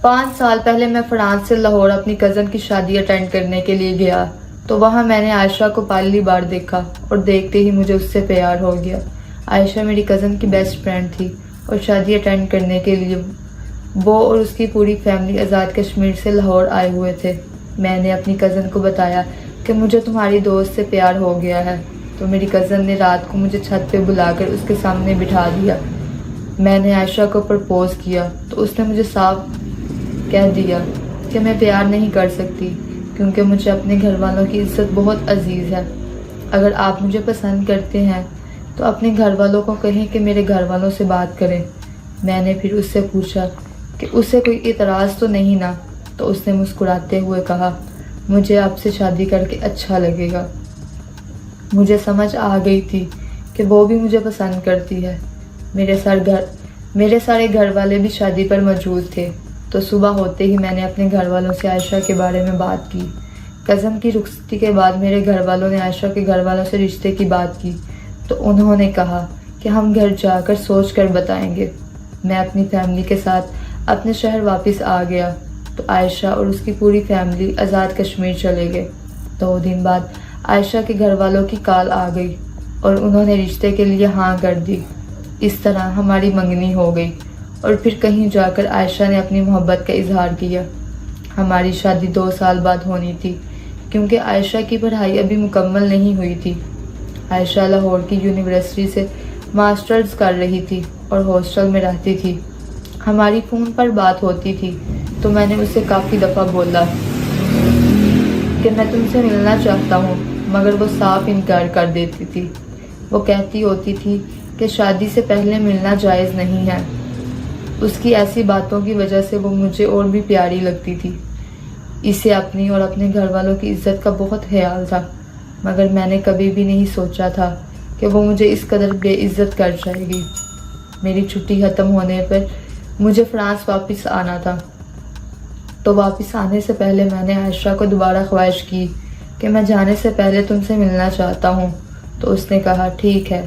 5 سال پہلے میں فرانس سے لاہور اپنی کزن کی شادی اٹینڈ کرنے کے لیے گیا تو وہاں میں نے عائشہ کو پہلی بار دیکھا اور دیکھتے ہی مجھے اس سے پیار ہو گیا۔ عائشہ میری کزن کی بیسٹ فرینڈ تھی اور شادی اٹینڈ کرنے کے لیے وہ اور اس کی پوری فیملی آزاد کشمیر سے لاہور آئے ہوئے تھے۔ میں نے اپنی کزن کو بتایا کہ مجھے تمہاری دوست سے پیار ہو گیا ہے تو میری کزن نے رات کو مجھے چھت پہ بلا کر اس کے سامنے بٹھا دیا۔ میں نے عائشہ کو پرپوز کیا تو اس نے مجھے صاف کہہ دیا کہ میں پیار نہیں کر سکتی کیونکہ مجھے اپنے گھر والوں کی عزت بہت عزیز ہے۔ اگر آپ مجھے پسند کرتے ہیں تو اپنے گھر والوں کو کہیں کہ میرے گھر والوں سے بات کریں۔ میں نے پھر اس سے پوچھا کہ اسے کوئی اعتراض تو نہیں نا، تو اس نے مسکراتے ہوئے کہا مجھے آپ سے شادی کر کے اچھا لگے گا۔ مجھے سمجھ آ گئی تھی کہ وہ بھی مجھے پسند کرتی ہے۔ میرے سارے گھر والے بھی شادی پر موجود تھے تو صبح ہوتے ہی میں نے اپنے گھر والوں سے عائشہ کے بارے میں بات کی۔ کزن کی رخصتی کے بعد میرے گھر والوں نے عائشہ کے گھر والوں سے رشتے کی بات کی تو انہوں نے کہا کہ ہم گھر جا کر سوچ کر بتائیں گے۔ میں اپنی فیملی کے ساتھ اپنے شہر واپس آ گیا تو عائشہ اور اس کی پوری فیملی آزاد کشمیر چلے گئے۔ 2 دن بعد عائشہ کے گھر والوں کی کال آ گئی اور انہوں نے رشتے کے لیے ہاں کر دی۔ اس طرح ہماری منگنی ہو گئی اور پھر کہیں جا کر عائشہ نے اپنی محبت کا اظہار کیا۔ ہماری شادی 2 سال بعد ہونی تھی کیونکہ عائشہ کی پڑھائی ابھی مکمل نہیں ہوئی تھی۔ عائشہ لاہور کی یونیورسٹی سے ماسٹرز کر رہی تھی اور ہاسٹل میں رہتی تھی۔ ہماری فون پر بات ہوتی تھی تو میں نے اسے کافی دفعہ بولا کہ میں تم سے ملنا چاہتا ہوں مگر وہ صاف انکار کر دیتی تھی۔ وہ کہتی ہوتی تھی کہ شادی سے پہلے ملنا جائز نہیں ہے۔ اس کی ایسی باتوں کی وجہ سے وہ مجھے اور بھی پیاری لگتی تھی۔ اسے اپنی اور اپنے گھر والوں کی عزت کا بہت خیال تھا مگر میں نے کبھی بھی نہیں سوچا تھا کہ وہ مجھے اس قدر بے عزت کر جائے گی۔ میری چھٹی ختم ہونے پر مجھے فرانس واپس آنا تھا تو واپس آنے سے پہلے میں نے عائشہ کو دوبارہ خواہش کی کہ میں جانے سے پہلے تم سے ملنا چاہتا ہوں تو اس نے کہا ٹھیک ہے،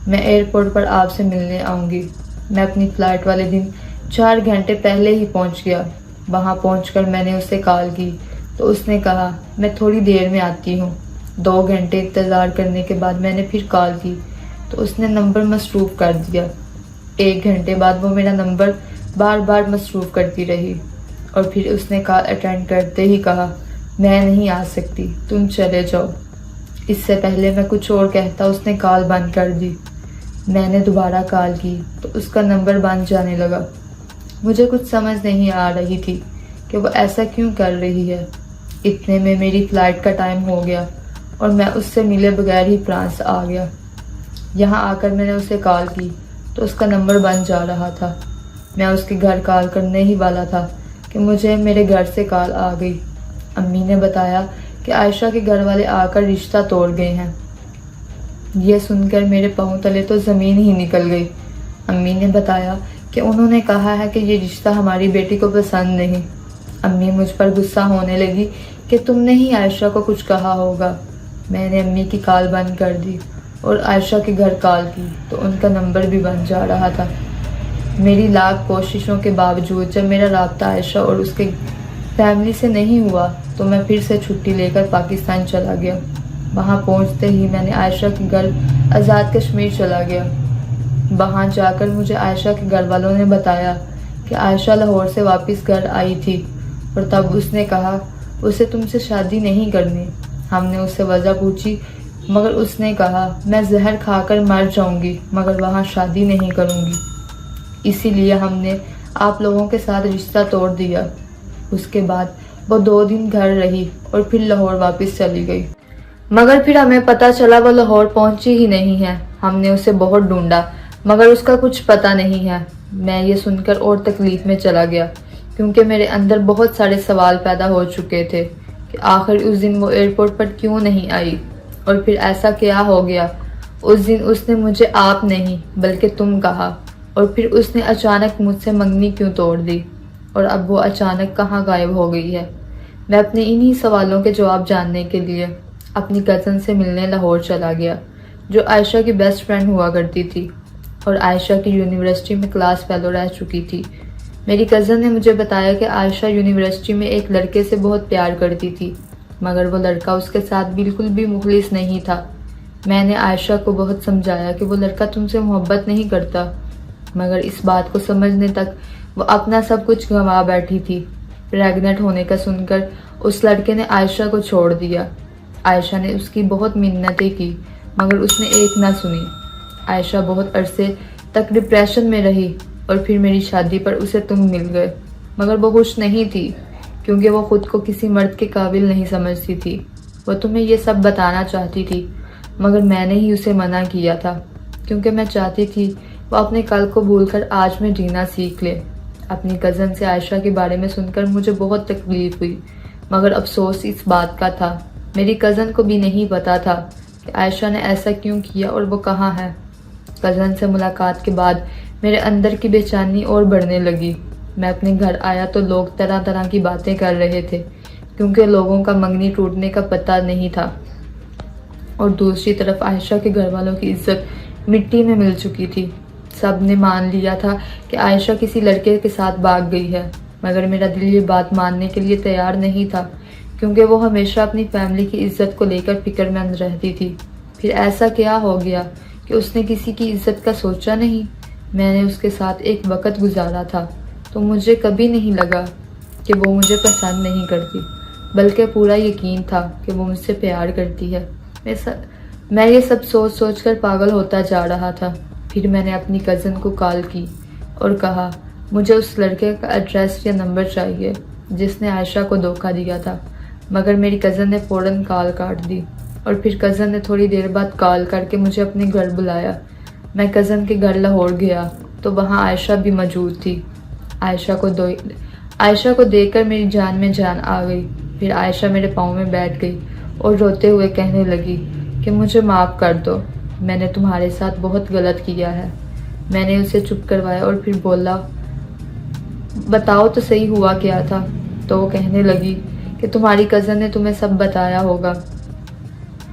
میں ایئرپورٹ پر آپ سے ملنے آؤں گی۔ میں اپنی فلائٹ والے دن 4 گھنٹے پہلے ہی پہنچ گیا۔ وہاں پہنچ کر میں نے اسے کال کی تو اس نے کہا میں تھوڑی دیر میں آتی ہوں۔ 2 گھنٹے انتظار کرنے کے بعد میں نے پھر کال کی تو اس نے نمبر مصروف کر دیا۔ 1 گھنٹے بعد وہ میرا نمبر بار بار مصروف کرتی رہی اور پھر اس نے کال اٹینڈ کرتے ہی کہا میں نہیں آ سکتی، تم چلے جاؤ۔ اس سے پہلے میں کچھ اور کہتا اس نے کال بند کر دی۔ میں نے دوبارہ کال کی تو اس کا نمبر بند جانے لگا۔ مجھے کچھ سمجھ نہیں آ رہی تھی کہ وہ ایسا کیوں کر رہی ہے۔ اتنے میں میری فلائٹ کا ٹائم ہو گیا اور میں اس سے ملے بغیر ہی فرانس آ گیا۔ یہاں آ کر میں نے اسے کال کی تو اس کا نمبر بند جا رہا تھا۔ میں اس کے گھر کال کرنے ہی والا تھا کہ مجھے میرے گھر سے کال آ گئی۔ امی نے بتایا کہ عائشہ کے گھر والے آ کر رشتہ توڑ گئے ہیں۔ یہ سن کر میرے پاؤں تلے تو زمین ہی نکل گئی۔ امی نے بتایا کہ انہوں نے کہا ہے کہ یہ رشتہ ہماری بیٹی کو پسند نہیں۔ امی مجھ پر غصہ ہونے لگی کہ تم نے ہی عائشہ کو کچھ کہا ہوگا۔ میں نے امی کی کال بند کر دی اور عائشہ کے گھر کال کی تو ان کا نمبر بھی بند جا رہا تھا۔ میری لاکھ کوششوں کے باوجود جب میرا رابطہ عائشہ اور اس کے فیملی سے نہیں ہوا تو میں پھر سے چھٹی لے کر پاکستان چلا گیا۔ وہاں پہنچتے ہی میں نے عائشہ کے گھر آزاد کشمیر چلا گیا۔ وہاں جا کر مجھے عائشہ کے گھر والوں نے بتایا کہ عائشہ لاہور سے واپس گھر آئی تھی اور تب اس نے کہا اسے تم سے شادی نہیں کرنی۔ ہم نے اس سے وجہ پوچھی مگر اس نے کہا میں زہر کھا کر مر جاؤں گی مگر وہاں شادی نہیں کروں گی، اسی لیے ہم نے آپ لوگوں کے ساتھ رشتہ توڑ دیا۔ اس کے بعد وہ 2 دن گھر رہی اور پھر لاہور واپس چلی گئی مگر پھر ہمیں پتہ چلا وہ لاہور پہنچی ہی نہیں ہے۔ ہم نے اسے بہت ڈھونڈا مگر اس کا کچھ پتہ نہیں ہے۔ میں یہ سن کر اور تکلیف میں چلا گیا کیونکہ میرے اندر بہت سارے سوال پیدا ہو چکے تھے کہ آخر اس دن وہ ایئرپورٹ پر کیوں نہیں آئی اور پھر ایسا کیا ہو گیا۔ اس دن اس نے مجھے آپ نہیں بلکہ تم کہا اور پھر اس نے اچانک مجھ سے منگنی کیوں توڑ دی اور اب وہ اچانک کہاں غائب ہو گئی ہے۔ میں اپنے انہی سوالوں کے جواب جاننے کے لیے اپنی کزن سے ملنے لاہور چلا گیا جو عائشہ کی بیسٹ فرینڈ ہوا کرتی تھی اور عائشہ کی یونیورسٹی میں کلاس فیلو رہ چکی تھی۔ میری کزن نے مجھے بتایا کہ عائشہ یونیورسٹی میں ایک لڑکے سے بہت پیار کرتی تھی، مگر وہ لڑکا اس کے ساتھ بالکل بھی مخلص نہیں تھا۔ میں نے عائشہ کو بہت سمجھایا کہ وہ لڑکا تم سے محبت نہیں کرتا، مگر اس بات کو سمجھنے تک وہ اپنا سب کچھ گنوا بیٹھی تھی۔ پریگننٹ ہونے کا سن کر اس لڑکے نے عائشہ کو چھوڑ دیا۔ عائشہ نے اس کی بہت منتیں کی، مگر اس نے ایک نہ سنی۔ عائشہ بہت عرصے تک ڈپریشن میں رہی اور پھر میری شادی پر اسے تم مل گئے، مگر وہ خوش نہیں تھی کیونکہ وہ خود کو کسی مرد کے قابل نہیں سمجھتی تھی۔ وہ تمہیں یہ سب بتانا چاہتی تھی، مگر میں نے ہی اسے منع کیا تھا کیونکہ میں چاہتی تھی وہ اپنے کل کو بھول کر آج میں جینا سیکھ لے۔ اپنی کزن سے عائشہ کے بارے میں سن کر مجھے بہت تکلیف ہوئی، مگر افسوس اس بات کا تھا میری کزن کو بھی نہیں پتا تھا کہ عائشہ نے ایسا کیوں کیا اور وہ کہاں ہے۔ کزن سے ملاقات کے بعد میرے اندر کی بے چینی اور بڑھنے لگی۔ میں اپنے گھر آیا تو لوگ طرح طرح کی باتیں کر رہے تھے کیونکہ لوگوں کا منگنی ٹوٹنے کا پتہ نہیں تھا، اور دوسری طرف عائشہ کے گھر والوں کی عزت مٹی میں مل چکی تھی۔ سب نے مان لیا تھا کہ عائشہ کسی لڑکے کے ساتھ بھاگ گئی ہے، مگر میرا دل یہ بات ماننے کے لیے تیار نہیں تھا کیونکہ وہ ہمیشہ اپنی فیملی کی عزت کو لے کر فکر مند رہتی تھی۔ پھر ایسا کیا ہو گیا کہ اس نے کسی کی عزت کا سوچا نہیں؟ میں نے اس کے ساتھ ایک وقت گزارا تھا تو مجھے کبھی نہیں لگا کہ وہ مجھے پسند نہیں کرتی، بلکہ پورا یقین تھا کہ وہ مجھ سے پیار کرتی ہے۔ میں یہ سب سوچ سوچ کر پاگل ہوتا جا رہا تھا۔ پھر میں نے اپنی کزن کو کال کی اور کہا مجھے اس لڑکے کا ایڈریس یا نمبر چاہیے جس نے عائشہ کو دھوکہ دیا تھا، مگر میری کزن نے فوراً کال کاٹ دی، اور پھر کزن نے تھوڑی دیر بعد کال کر کے مجھے اپنے گھر بلایا۔ میں کزن کے گھر لاہور گیا تو وہاں عائشہ بھی موجود تھی۔ عائشہ کو دیکھ کر میری جان میں جان آ گئی۔ پھر عائشہ میرے پاؤں میں بیٹھ گئی اور روتے ہوئے کہنے لگی کہ مجھے معاف کر دو، میں نے تمہارے ساتھ بہت غلط کیا ہے۔ میں نے اسے چپ کروایا اور پھر بولا بتاؤ تو صحیح ہوا کیا تھا؟ تو وہ کہنے لگی کہ تمہاری کزن نے تمہیں سب بتایا ہوگا۔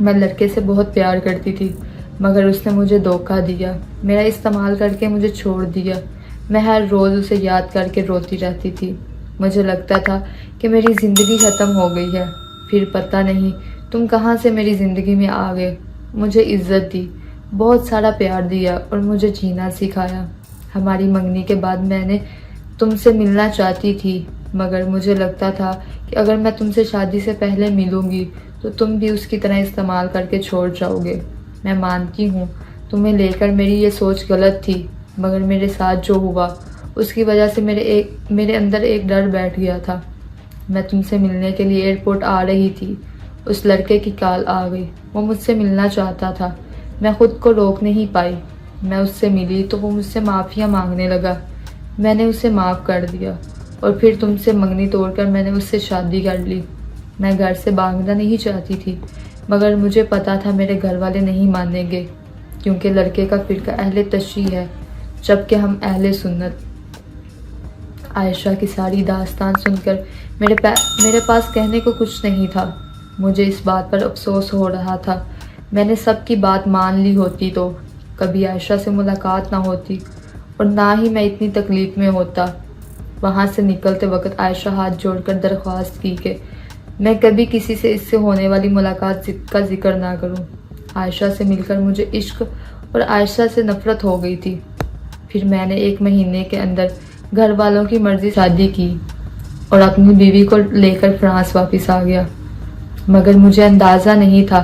میں لڑکے سے بہت پیار کرتی تھی، مگر اس نے مجھے دھوکہ دیا، میرا استعمال کر کے مجھے چھوڑ دیا۔ میں ہر روز اسے یاد کر کے روتی رہتی تھی۔ مجھے لگتا تھا کہ میری زندگی ختم ہو گئی ہے۔ پھر پتہ نہیں تم کہاں سے میری زندگی میں آ گئے، مجھے عزت دی، بہت سارا پیار دیا اور مجھے جینا سکھایا۔ ہماری منگنی کے بعد میں نے تم سے ملنا چاہتی تھی، مگر مجھے لگتا تھا کہ اگر میں تم سے شادی سے پہلے ملوں گی تو تم بھی اس کی طرح استعمال کر کے چھوڑ جاؤ گے۔ میں مانتی ہوں تمہیں لے کر میری یہ سوچ غلط تھی، مگر میرے ساتھ جو ہوا اس کی وجہ سے میرے اندر ایک ڈر بیٹھ گیا تھا۔ میں تم سے ملنے کے لیے ایئرپورٹ آ رہی تھی، اس لڑکے کی کال آ گئی، وہ مجھ سے ملنا چاہتا تھا، میں خود کو روک نہیں پائی۔ میں اس سے ملی تو وہ مجھ سے معافیا مانگنے لگا، میں نے اسے معاف کر دیا، اور پھر تم سے منگنی توڑ کر میں نے اس سے شادی کر لی۔ میں گھر سے بھاگنا نہیں چاہتی تھی، مگر مجھے پتا تھا میرے گھر والے نہیں مانیں گے کیونکہ لڑکے کا فرقہ اہل تشیع ہے جبکہ ہم اہل سنت۔ عائشہ کی ساری داستان سن کر میرے پاس کہنے کو کچھ نہیں تھا۔ مجھے اس بات پر افسوس ہو رہا تھا میں نے سب کی بات مان لی ہوتی تو کبھی عائشہ سے ملاقات نہ ہوتی اور نہ ہی میں اتنی تکلیف میں ہوتا۔ وہاں سے نکلتے وقت عائشہ ہاتھ جوڑ کر درخواست کی کہ میں کبھی کسی سے اس سے ہونے والی ملاقات کا ذکر نہ کروں۔ عائشہ سے مل کر مجھے عشق اور عائشہ سے نفرت ہو گئی تھی۔ پھر میں نے 1 مہینے کے اندر گھر والوں کی مرضی شادی کی اور اپنی بیوی کو لے کر فرانس واپس آ گیا، مگر مجھے اندازہ نہیں تھا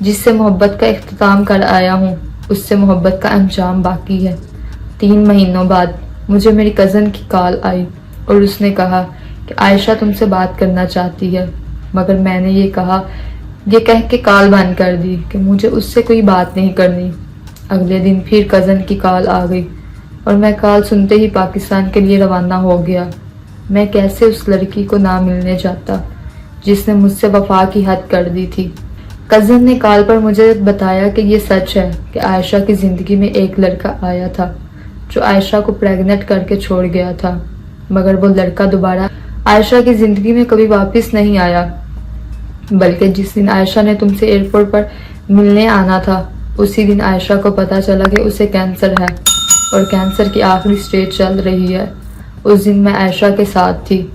جس سے محبت کا اختتام کر آیا ہوں اس سے محبت کا انجام باقی ہے۔ 3 مہینوں بعد مجھے میری کزن کی کال آئی اور اس نے کہا کہ عائشہ تم سے بات کرنا چاہتی ہے، مگر میں نے یہ کہہ کے کال بند کر دی کہ مجھے اس سے کوئی بات نہیں کرنی۔ اگلے دن پھر کزن کی کال آ گئی اور میں کال سنتے ہی پاکستان کے لیے روانہ ہو گیا۔ میں کیسے اس لڑکی کو نہ ملنے جاتا جس نے مجھ سے وفا کی حد کر دی تھی۔ کزن نے کال پر مجھے بتایا کہ یہ سچ ہے کہ عائشہ کی زندگی میں ایک لڑکا آیا تھا جو عائشہ کو پریگننٹ کر کے چھوڑ گیا تھا، مگر وہ لڑکا دوبارہ عائشہ کی زندگی میں کبھی واپس نہیں آیا، بلکہ جس دن عائشہ نے تم سے ایئرپورٹ پر ملنے آنا تھا اسی دن عائشہ کو پتا چلا کہ اسے کینسر ہے اور کینسر کی آخری سٹیج چل رہی ہے۔ اس دن میں عائشہ کے ساتھ تھی.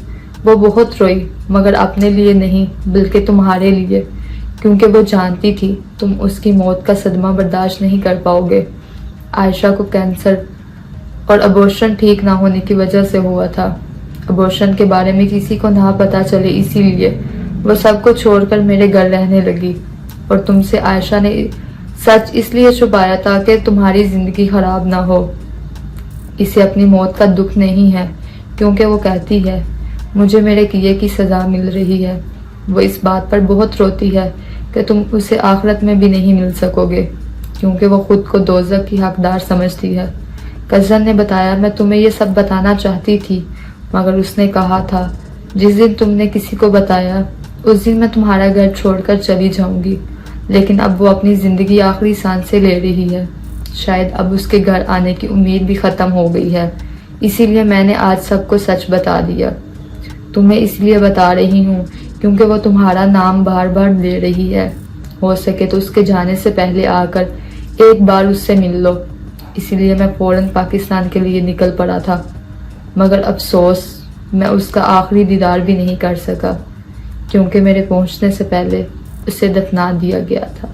وہ بہت روئی مگر اپنے لیے نہیں بلکہ تمہارے لیے، کیونکہ وہ جانتی تھی تم اس کی موت کا صدمہ برداشت نہیں کر پاؤ گے. عائشہ کو کینسر اور ابورشن ٹھیک نہ ہونے کی وجہ سے ہوا تھا. ابورشن کے بارے میں کسی کو نہ پتا چلے اسی لیے وہ سب کو چھوڑ کر میرے گھر رہنے لگی، اور تم سے عائشہ نے سچ اس لیے چھپایا تاکہ تمہاری زندگی خراب نہ ہو. اسے اپنی موت کا دکھ نہیں ہے کیونکہ وہ کہتی ہے مجھے میرے کیے کی سزا مل رہی ہے. وہ اس بات پر بہت روتی ہے کہ تم اسے آخرت میں بھی نہیں مل سکو گے کیونکہ وہ خود کو دوزخ کی حقدار سمجھتی ہے. کزن نے بتایا میں تمہیں یہ سب بتانا چاہتی تھی مگر اس نے کہا تھا جس دن تم نے کسی کو بتایا اس دن میں تمہارا گھر چھوڑ کر چلی جاؤں گی. لیکن اب وہ اپنی زندگی آخری سانسیں لے رہی ہے. شاید اب اس کے گھر آنے کی امید بھی ختم ہو گئی ہے، اسی لیے میں نے آج سب کو سچ بتا دیا. تمہیں اس لیے بتا رہی ہوں کیونکہ وہ تمہارا نام بار بار لے رہی ہے. ہو سکے تو اس کے جانے سے پہلے آ کر ایک بار اس سے مل لو. اسی لیے میں فوراً پاکستان کے لیے نکل پڑا تھا مگر افسوس میں اس کا آخری دیدار بھی نہیں کر سکا کیونکہ میرے پہنچنے سے پہلے اسے دفنا دیا گیا تھا.